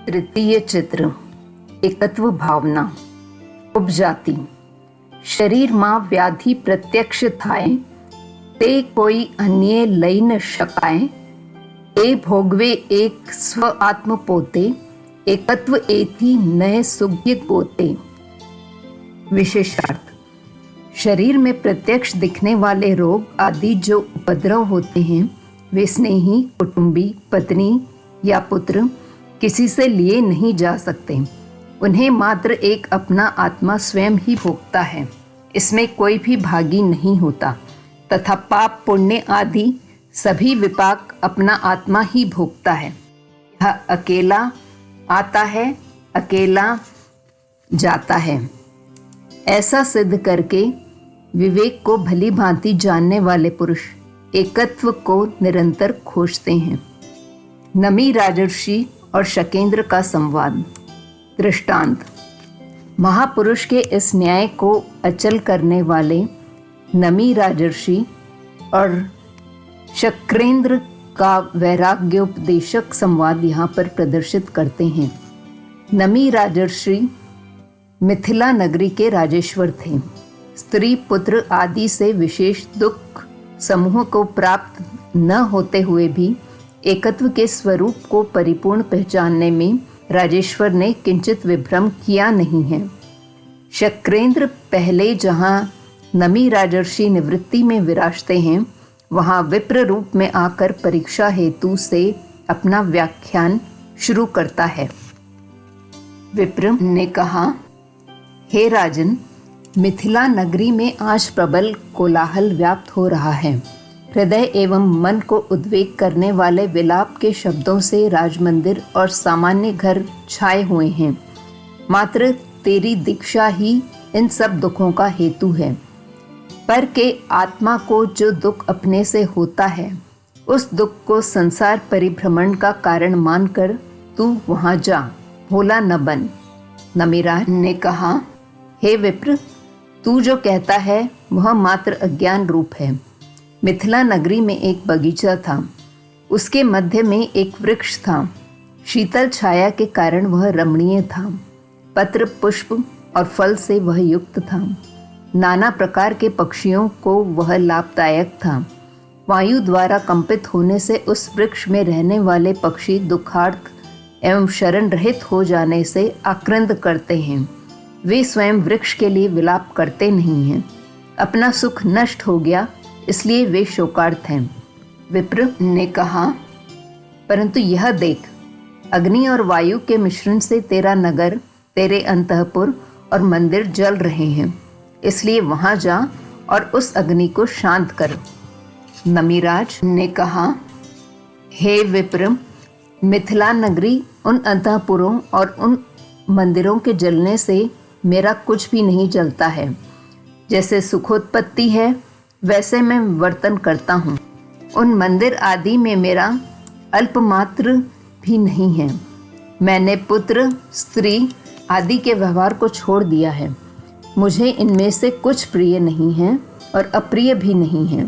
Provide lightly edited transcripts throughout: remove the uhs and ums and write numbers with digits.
तृतीय चित्र एकत्व भावना उपजाति शरीर માં વ્યાધિ પ્રત્યક્ષ થાય તે કોઈ અન્ય લઈ ન શકાય એ ભોગવે એક સ્વ આત્મ પોતે एकत्व एथी नए सुग्य गोते। विशेषार्थ शरीर में प्रत्यक्ष दिखने वाले रोग आदि जो उपद्रव होते हैं वे स्नेही कुटुंबी पत्नी या पुत्र किसी से लिए नहीं जा सकते। उन्हें मात्र एक अपना आत्मा स्वयं ही भोगता है, इसमें कोई भी भागी नहीं होता तथा पाप पुण्य आदि सभी विपाक अपना आत्मा ही भोगता है। यह अकेला आता है, अकेला जाता है, ऐसा सिद्ध करके विवेक को भली भांति जानने वाले पुरुष एकत्व को निरंतर खोजते हैं। नमी राजर्षि और शकेंद्र का संवाद। दृष्टांत। महापुरुष के इस न्याय को अचल करने वाले नमी राजर्षि और शक्रेंद्र का वैराग्योपदेशक संवाद यहाँ पर प्रदर्शित करते हैं। नमी राजर्षि मिथिला नगरी के राजेश्वर थे। स्त्री पुत्र आदि से विशेष दुख समूह को प्राप्त न होते हुए भी एकत्व के स्वरूप को परिपूर्ण पहचानने में राजेश्वर ने किंचित विभ्रम किया नहीं है। शक्रेंद्र पहले जहाँ नमी राजर्षि निवृत्ति में विराजते हैं वहाँ विप्र रूप में आकर परीक्षा हेतु से अपना व्याख्यान शुरू करता है। विप्र ने कहा, हे राजन, मिथिला नगरी में आज प्रबल कोलाहल व्याप्त हो रहा है। हृदय एवं मन को उद्वेग करने वाले विलाप के शब्दों से राजमंदिर और सामान्य घर छाए हुए हैं। मात्र तेरी दीक्षा ही इन सब दुखों का हेतु है। पर के आत्मा को जो दुख अपने से होता है उस दुख को संसार परिभ्रमण का कारण मानकर तू वहाँ जा, भोला न बन। नमीराज ने कहा, हे विप्र, तू जो कहता है वह मात्र अज्ञान रूप है। मिथिला नगरी में एक बगीचा था, उसके मध्य में एक वृक्ष था। शीतल छाया के कारण वह रमणीय था। पत्र पुष्प और फल से वह युक्त था। नाना प्रकार के पक्षियों को वह लाभदायक था। वायु द्वारा कंपित होने से उस वृक्ष में रहने वाले पक्षी दुखार्थ एवं शरण रहित हो जाने से आक्रंद करते हैं। वे स्वयं वृक्ष के लिए विलाप करते नहीं हैं। अपना सुख नष्ट हो गया इसलिए वे शोकार्थ हैं। विप्र ने कहा, परंतु यह देख, अग्नि और वायु के मिश्रण से तेरा नगर, तेरे अंतःपुर और मंदिर जल रहे हैं, इसलिए वहां जा और उस अग्नि को शांत कर। नमीराज ने कहा, हे विप्र, मिथिला नगरी उन अंतःपुरों और उन मंदिरों के जलने से मेरा कुछ भी नहीं जलता है। जैसे सुखोत्पत्ति है वैसे मैं वर्तन करता हूँ। उन मंदिर आदि में मेरा अल्पमात्र भी नहीं है। मैंने पुत्र स्त्री आदि के व्यवहार को छोड़ दिया है। मुझे इनमें से कुछ प्रिय नहीं है और अप्रिय भी नहीं है।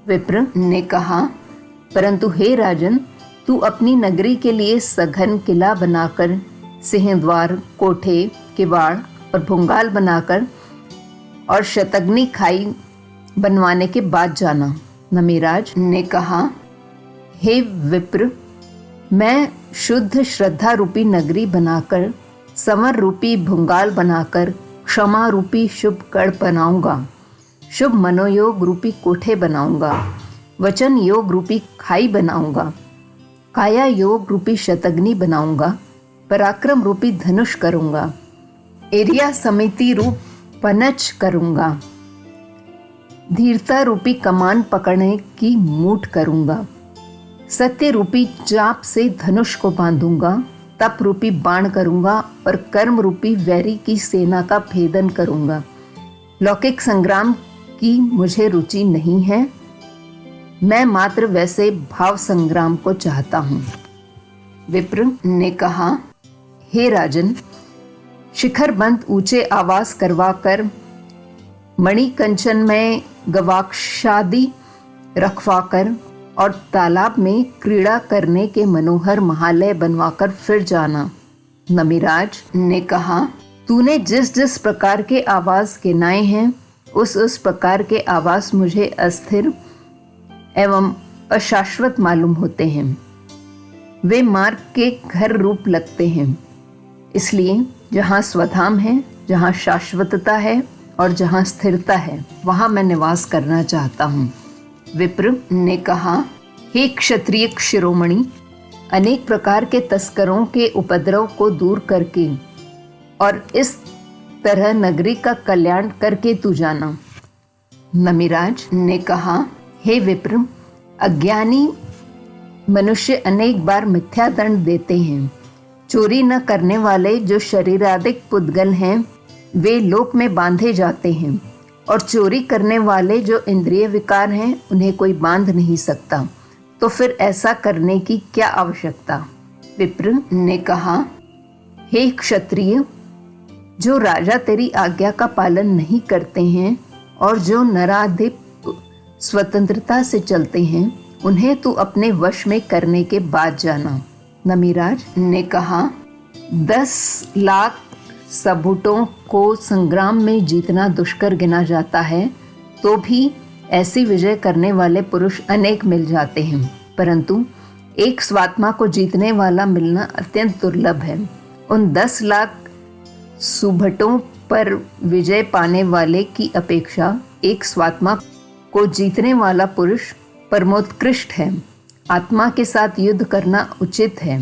विप्र ने कहा, परंतु हे राजन, तू अपनी नगरी के लिए सघन किला बनाकर सिंहद्वार, कोठे, किवाड़ और भुंगाल बनाकर और शतग्नि खाई बनवाने के बाद जाना। नमीराज ने कहा, हे विप्र, मैं शुद्ध श्रद्धा रूपी नगरी बनाकर, समर रूपी भुंगाल बनाकर, क्षमा रूपी शुभ कड़ बनाऊंगा, शुभ मनोयोग रूपी कोठे बनाऊंगा, वचन योग रूपी खाई बनाऊंगा, काया योग रूपी शतग्नि बनाऊंगा, पराक्रम रूपी धनुष करूंगा, एरिया समिति रूप पनच करूंगा, धीरता रूपी कमान पकड़ने की मूठ करूंगा, सत्य रूपी चाप से धनुष को बांधूंगा, तप रूपी बाण करूंगा और कर्म रूपी वैरी की सेना का भेदन करूंगा। लौकिक संग्राम की मुझे रुचि नहीं है, मैं मात्र वैसे भाव संग्राम को चाहता हूँ। विप्र ने कहा, हे राजन, शिखर बंद ऊंचे आवास करवाकर, मणि कंचन में गवाक्षादि रखवाकर और तालाब में क्रीड़ा करने के मनोहर महालय बनवाकर फिर जाना। नमिराज ने कहा, तूने जिस जिस प्रकार के आवास गिनाए हैं उस प्रकार के आवास मुझे अस्थिर एवं अशाश्वत मालूम होते हैं। वे मार्ग के घर रूप लगते हैं। इसलिए जहाँ स्वधाम है, जहाँ शाश्वतता है और जहाँ स्थिरता है, वहाँ मैं निवास करना चाहता हूँ। विप्र ने कहा, हे क्षत्रिय शिरोमणि, अनेक प्रकार के तस्करों के उपद्रव को दूर करके और इस तरह नगरी का कल्याण करके तू जाना। नमिराज ने कहा, हे विप्र, अज्ञानी मनुष्य अनेक बार मिथ्या दंड देते हैं। चोरी न करने वाले जो शरीरादिक पुद्गल हैं वे लोक में बांधे जाते हैं, और चोरी करने वाले जो इंद्रिय विकार हैं उन्हें कोई बांध नहीं सकता। तो फिर ऐसा करने की क्या आवश्यकता? विप्र ने कहा, हे क्षत्रिय, जो राजा तेरी आज्ञा का पालन नहीं करते हैं और जो नराधिप स्वतंत्रता से चलते हैं उन्हें तू अपने वश में करने के बाद जाना। नमिराज ने कहा, 10 लाख सबूतों को संग्राम में जीतना दुष्कर गिना जाता है, तो भी ऐसी विजय करने वाले पुरुष अनेक मिल जाते हैं, परंतु एक स्वात्मा को जीतने वाला मिलना अत्यंत दुर्लभ है। उन 10 लाख सुभटों पर विजय पाने वाले की अपेक्षा एक स्वात्मा को जीतने वाला पुरुष परमोत्कृष्ट है। आत्मा के साथ युद्ध करना उचित है।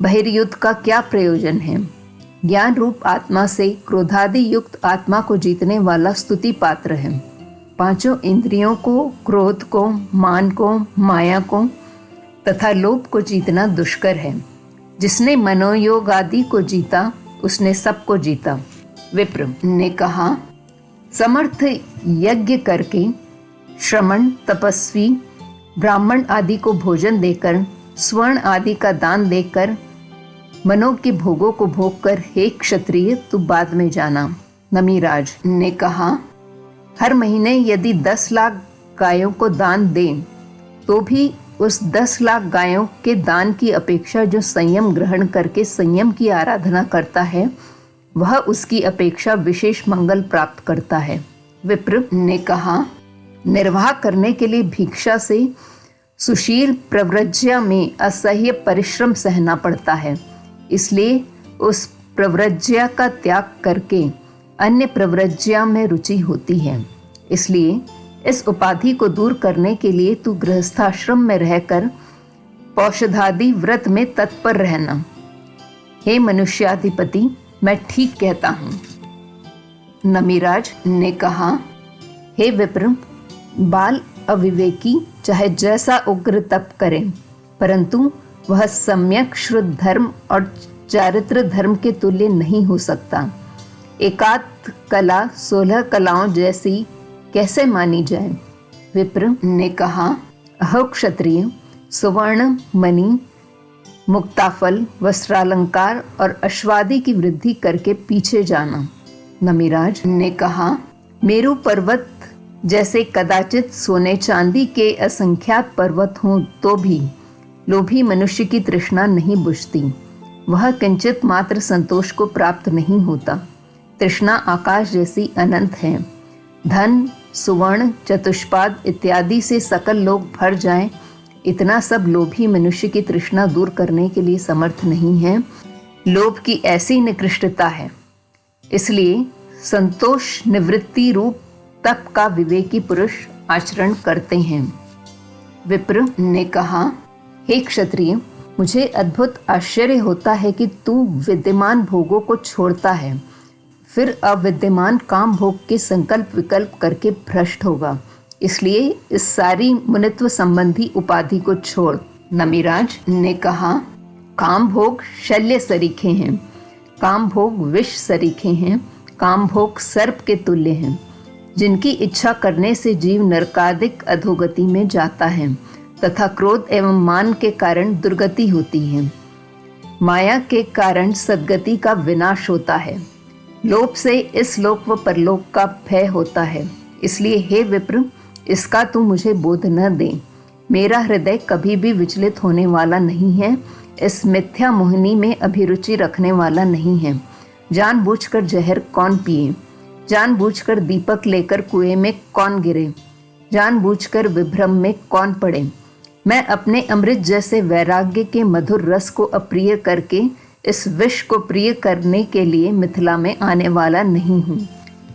बहिर्युद्ध का क्या प्रयोजन है? ज्ञान रूप आत्मा से क्रोधादि युक्त आत्मा को जीतने वाला स्तुति पात्र है। 5 इंद्रियों को, क्रोध को, मान को, माया को तथा लोभ को जीतना दुष्कर है। जिसने मनोयोग आदि को जीता उसने सबको जीता। विप्र ने कहा, समर्थ यज्ञ करके, श्रमण, तपस्वी, ब्राह्मण आदि को भोजन देकर, स्वर्ण आदि का दान देकर, मनो के भोगों को भोग कर, हे क्षत्रिय, तू बाद में जाना। नमिराज ने कहा, हर महीने यदि 10 लाख गायों को दान दें तो भी उस 10 लाख गायों के दान की अपेक्षा जो संयम ग्रहण करके संयम की आराधना करता है वह उसकी अपेक्षा विशेष मंगल प्राप्त करता है। विप्र ने कहा, निर्वाह करने के लिए भिक्षा से सुशील प्रव्रज्या में असह्य परिश्रम सहना पड़ता है, इसलिए उस प्रव्रज्या का त्याग करके अन्य प्रव्रज्या में रुचि होती है। इसलिए इस उपाधि को दूर करने के लिए तू गृहस्थाश्रम में रहकर पौषधादि व्रत में तत्पर रहना। हे मनुष्याधिपति, मैं ठीक कहता हूँ। नमिराज ने कहा, हे विप्र, बाल अविवेकी चाहे जैसा उग्र तप करे, परंतु वह सम्यक शुद्ध धर्म और चारित्र धर्म के तुल्य नहीं हो सकता। एकात कला 16 कलाओं जैसी कैसे मानी जाए? विप्र ने कहा, अहो क्षत्रिय, सुवर्ण, मणि, मुक्ताफल, वस्त्रालंकार और अश्वादि की वृद्धि करके पीछे जाना। नमिराज ने कहा, मेरु पर्वत जैसे कदाचित सोने चांदी के असंख्यात पर्वत हों तो भी लोभी मनुष्य की तृष्णा नहीं बुझती। वह किंचित मात्र संतोष को प्राप्त नहीं होता। तृष्णा आकाश जैसी अनंत है। धन, सुवर्ण, चतुष्पाद इत्यादि से सकल लोग भर जाएं, इतना सब लोभी मनुष्य की तृष्णा दूर करने के लिए समर्थ नहीं है। लोभ की ऐसी निकृष्टता है। इसलिए संतोष निवृत्ति रूप तप का विवेकी पुरुष आचरण करते हैं। विप्र ने कहा, हे क्षत्रिय, मुझे अद्भुत आश्चर्य होता है कि तू विद्यमान भोगों को छोड़ता है, फिर अविद्यमान काम भोग के संकल्प विकल्प करके भ्रष्ट होगा। इसलिए इस सारी मुनित्व संबंधी उपाधि को छोड़। नमिराज ने कहा, काम भोग शल्य सरीखे हैं, काम भोग विष सरीखे हैं, काम भोग सर्प के तुल्य हैं, जिनकी इच्छा करने से जीव नरकादिक अधोगति में जाता है तथा क्रोध एवं मान के कारण दुर्गति होती है। माया के कारण सद्गति का विनाश होता है। लोभ से इस लोक व परलोक का भय होता है। इसलिए हे विप्र, इसका तू मुझे बोध न दे। मेरा हृदय कभी भी विचलित होने वाला नहीं है, इस मिथ्या मोहिनी में अभिरुचि रखने वाला नहीं है। जानबूझकर जहर कौन पिए, जानबूझकर दीपक लेकर कुएं में कौन गिरे, जानबूझकर विभ्रम में कौन पड़े। मैं अपने अमृत जैसे वैराग्य के मधुर रस को अप्रिय करके इस विष को प्रिय करने के लिए मिथिला में आने वाला नहीं हूँ।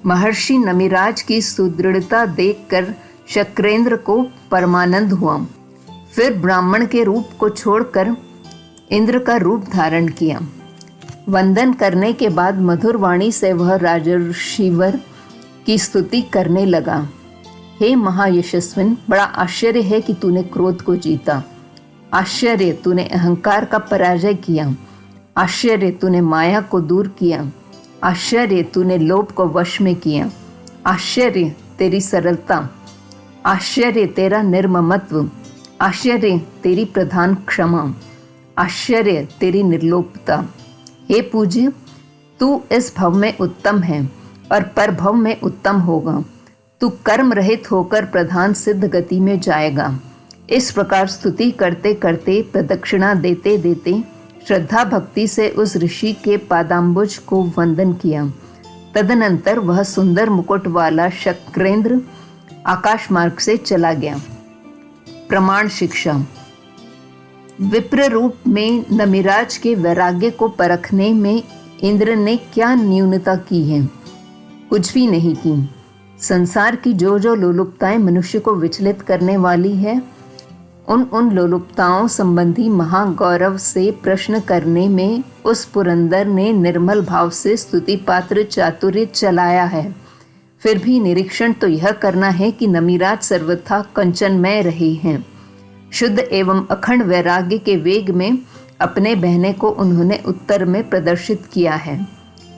महर्षि नमिराज की सुदृढ़ता देखकर शक्रेंद्र को परमानंद हुआ। फिर ब्राह्मण के रूप को छोड़कर इंद्र का रूप धारण किया। वंदन करने के बाद मधुर वाणी से वह राजर्षिवर की स्तुति करने लगा। हे महायशस्विन, बड़ा आश्चर्य है कि तूने क्रोध को जीता। आश्चर्य, तूने अहंकार का पराजय किया। आश्चर्य, तूने माया को दूर किया। आश्चर्य, तूने लोभ को वश में किया। आश्चर्य, तेरी सरलता। आश्चर्य, तेरा निर्ममत्व। आश्चर्य, तेरी प्रधान क्षमा। आश्चर्य, तेरी निर्लोभता। हे पूज्य, तू इस भव में उत्तम है और परभव में उत्तम होगा। तू कर्म रहित होकर प्रधान सिद्ध गति में जाएगा। इस प्रकार स्तुति करते करते, प्रदक्षिणा देते देते श्रद्धा भक्ति से उस ऋषि के पादाम्बुज को वंदन किया। तदनंतर वह सुंदर मुकुट वाला शक्रेंद्र आकाश मार्ग से चला गया। प्रमाण शिक्षा। विप्र रूप में नमिराज के वैराग्य को परखने में इंद्र ने क्या न्यूनता की है? कुछ भी नहीं की। संसार की जो जो लोलुपताएं मनुष्य को विचलित करने वाली है, उन लोलुपताओं संबंधी महागौरव से प्रश्न करने में उस पुरंदर ने निर्मल भाव से स्तुति पात्र चातुर्य चलाया है। फिर भी निरीक्षण तो यह करना है कि नमिराज सर्वथा कंचनमय रहे हैं। शुद्ध एवं अखंड वैराग्य के वेग में अपने बहने को उन्होंने उत्तर में प्रदर्शित किया है।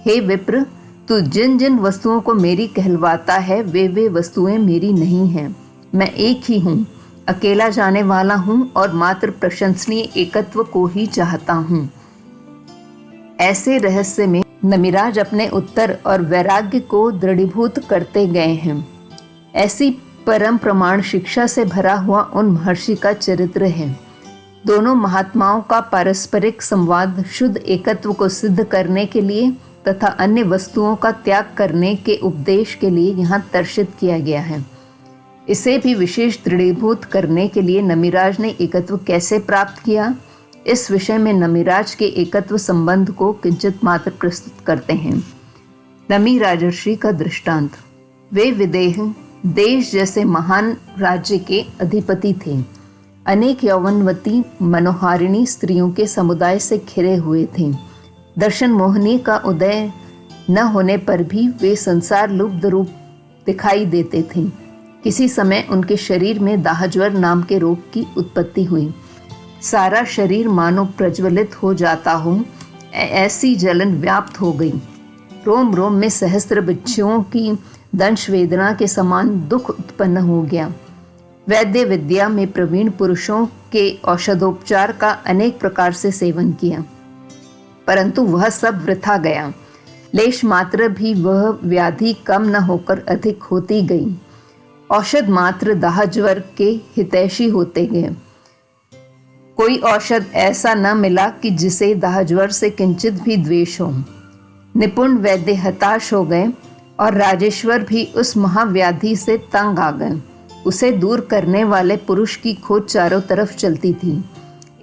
हे विप्र, तू जिन जिन वस्तुओं को मेरी कहलवाता है वे वस्तुएं मेरी नहीं हैं। मैं एक ही हूँ, अकेला जाने वाला हूँ और मात्र प्रशंसनीय एकत्व को ही चाहता हूँ। ऐसे रहस्य में नमिराज अपने उत्तर और वैराग्य को दृढ़ीभूत करते गए हैं। ऐसी परम प्रमाण शिक्षा से भरा हुआ उन महर्षि का चरित्र है। दोनों महात्माओं का पारस्परिक संवाद शुद्ध एकत्व को सिद्ध करने के लिए तथा अन्य वस्तुओं का त्याग करने के उपदेश के लिए यहाँ दर्शित किया गया है। इसे भी विशेष दृढ़ीभूत करने के लिए नमिराज ने एकत्व कैसे प्राप्त किया, इस विषय में नमिराज के एकत्व संबंध को किंचित मात्र प्रस्तुत करते हैं। नमि राजर्षि का दृष्टांत। वे विदेह देश जैसे महान राज्य के अधिपति थे। अनेक यौवनवती मनोहारिणी स्त्रियों के समुदाय से घिरे हुए थे। दर्शन मोहनी का उदय न होने पर भी वे संसार लुब्ध रूप दिखाई देते थे। किसी समय उनके शरीर में दाहज्वर नाम के रोग की उत्पत्ति हुई। सारा शरीर मानो प्रज्वलित हो जाता हो, ऐसी जलन व्याप्त हो गई। रोम रोम में सहस्त्र बिच्छुओं की दंश वेदना के समान दुख उत्पन्न हो गया। वैद्य विद्या में प्रवीण पुरुषों के औषधोपचार का अनेक प्रकार से सेवन किया, परंतु वह सब वृथा गया। लेश मात्र भी वह व्याधि कम न होकर अधिक होती गई। औषध मात्र दाहज्वर के हितैषी होते गए। कोई औषध ऐसा न मिला कि जिसे दाहज्वर से किंचित भी द्वेष हो। निपुण वैद्य हताश हो गए और राजेश्वर भी उस महाव्याधि से तंग आ गए। उसे दूर करने वाले पुरुष की खोज चारों तरफ चलती थी।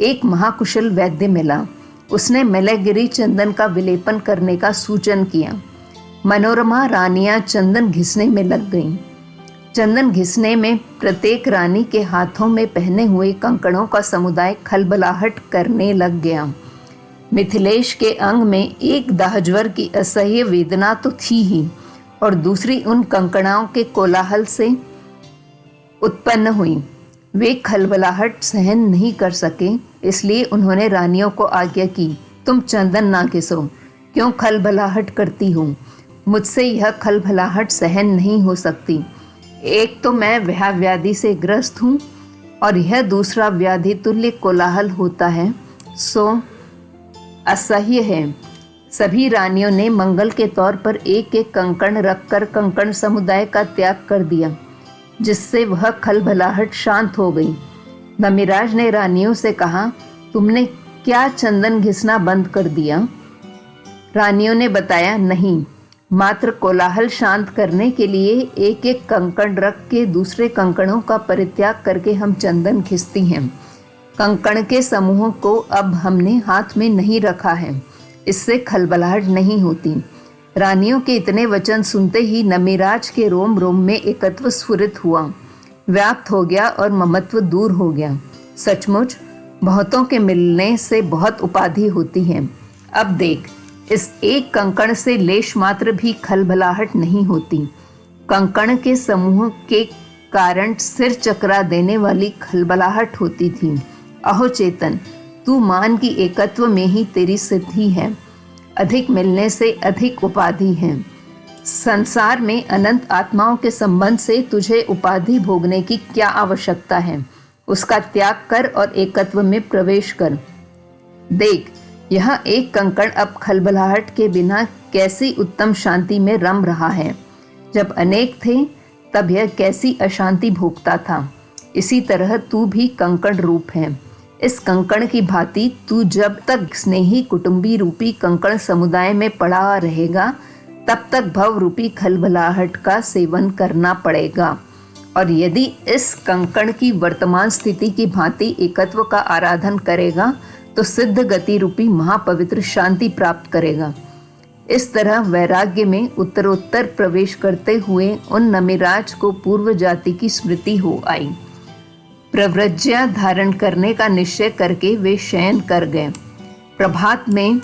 एक महाकुशल वैद्य मिला। उसने मलयगिरी चंदन का विलेपन करने का सूचन किया। मनोरमा रानियां चंदन घिसने में लग गईं। चंदन घिसने में प्रत्येक रानी के हाथों में पहने हुए कंकणों का समुदाय खलबलाहट करने लग गया। मिथिलेश के अंग में एक दाहज्वर की असह्य वेदना तो थी ही, और दूसरी उन कंकणाओं के कोलाहल से उत्पन्न हुई। वे खलबलाहट सहन नहीं कर सके, इसलिए उन्होंने रानियों को आज्ञा की, तुम चंदन ना घिसो, क्यों खलबलाहट करती हो? मुझसे यह खलबलाहट सहन नहीं हो सकती। एक तो मैं वह व्याधि से ग्रस्त हूँ और यह दूसरा व्याधि तुल्य कोलाहल होता है, सो असह्य है। सभी रानियों ने मंगल के तौर पर एक एक कंकण रखकर कंकण समुदाय का त्याग कर दिया, जिससे वह खलबलाहट शांत हो गई। नमिराज ने रानियों से कहा, तुमने क्या चंदन घिसना बंद कर दिया? रानियों ने बताया, नहीं, मात्र कोलाहल शांत करने के लिए एक एक कंकण रख के दूसरे कंकणों का परित्याग करके हम चंदन घिसती हैं। कंकण के समूहों को अब हमने हाथ में नहीं रखा है, इससे खलबलाहट नहीं होती। रानियों के इतने वचन सुनते ही नमिराज के रोम रोम में एकत्व स्फुरित हुआ, व्याप्त हो गया और ममत्व दूर हो गया। सचमुच बहुतों के मिलने से बहुत उपाधि होती है। अब देख, इस एक कंकण से लेश मात्र भी खलबलाहट नहीं होती। कंकण के समूह के कारण सिर चकरा देने वाली खलबलाहट होती थी। अहो चेतन, तू मान की एकत्व में ही तेरी सिद्धि है। अधिक मिलने से अधिक उपाधि है। संसार में अनंत आत्माओं के संबंध से तुझे उपाधि भोगने की क्या आवश्यकता है? उसका त्याग कर और एकत्व में प्रवेश कर। देख, यह एक कंकण अब खलबलाहट के बिना कैसी उत्तम शांति में रम रहा है। जब अनेक थे तब यह कैसी अशांति भोगता था। इसी तरह तू भी कंकण रूप है। इस कंकण की भांति तू जब तक स्नेही कुटुंबी रूपी कंकण समुदाय में पड़ा रहेगा, तब तक भव रूपी खलबलाहट का सेवन करना पड़ेगा। और यदि इस कंकण की वर्तमान स्थिति की भांति एकत्व का आराधन करेगा तो सिद्ध गति रूपी महापवित्र शांति प्राप्त करेगा। इस तरह वैराग्य में उत्तरोत्तर प्रवेश करते हुए उन नमिराज को पूर्व जाति की स्मृति हो आई। प्रव्रज्या धारण करने का निश्चय करके वे शयन कर गए। प्रभात में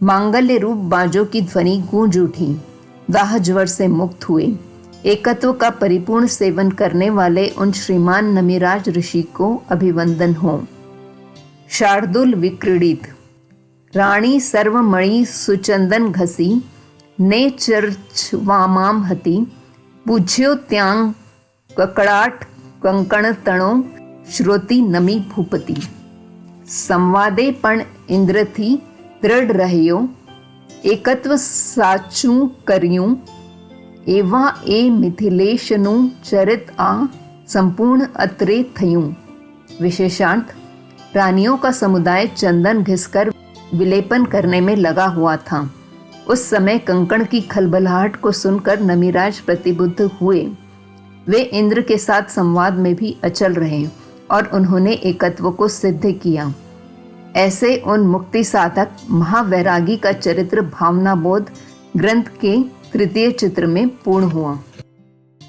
मांगल्य रूप बाजों की ध्वनि गूंज उठी। दाह ज्वर से मुक्त हुए। एकत्व का परिपूर्ण सेवन करने वाले उन श्रीमान नमिराज ऋषि को अभिवंदन हो। शार्दुल विक्रीडित। रानी सर्वमणि सुचंदन घसी, ने चर्चवामाम हति, पूज्यो त्यांग ककड़ाट कंकण तणो, श्रोति नमी भूपति। संवादे पण इंद्र थी दृढ़ रह्यो, एकत्व साचू करियूं, एवा ए मिथिलेशनु चरित आ, संपूर्ण अत्रे थयूं। विशेषांत, रानियों का समुदाय चंदन घिसकर विलेपन करने में लगा हुआ था। उस समय कंकण की खलबलाहट को सुनकर नमिराज प्रतिबुद्ध हुए। वे इंद्र के साथ संवाद में भी अचल रहे और उन्होंने एकत्व को सिद्ध किया। ऐसे उन मुक्ति साधक महावैरागी का चरित्र भावनाबोध ग्रंथ के तृतीय चित्र में पूर्ण हुआ।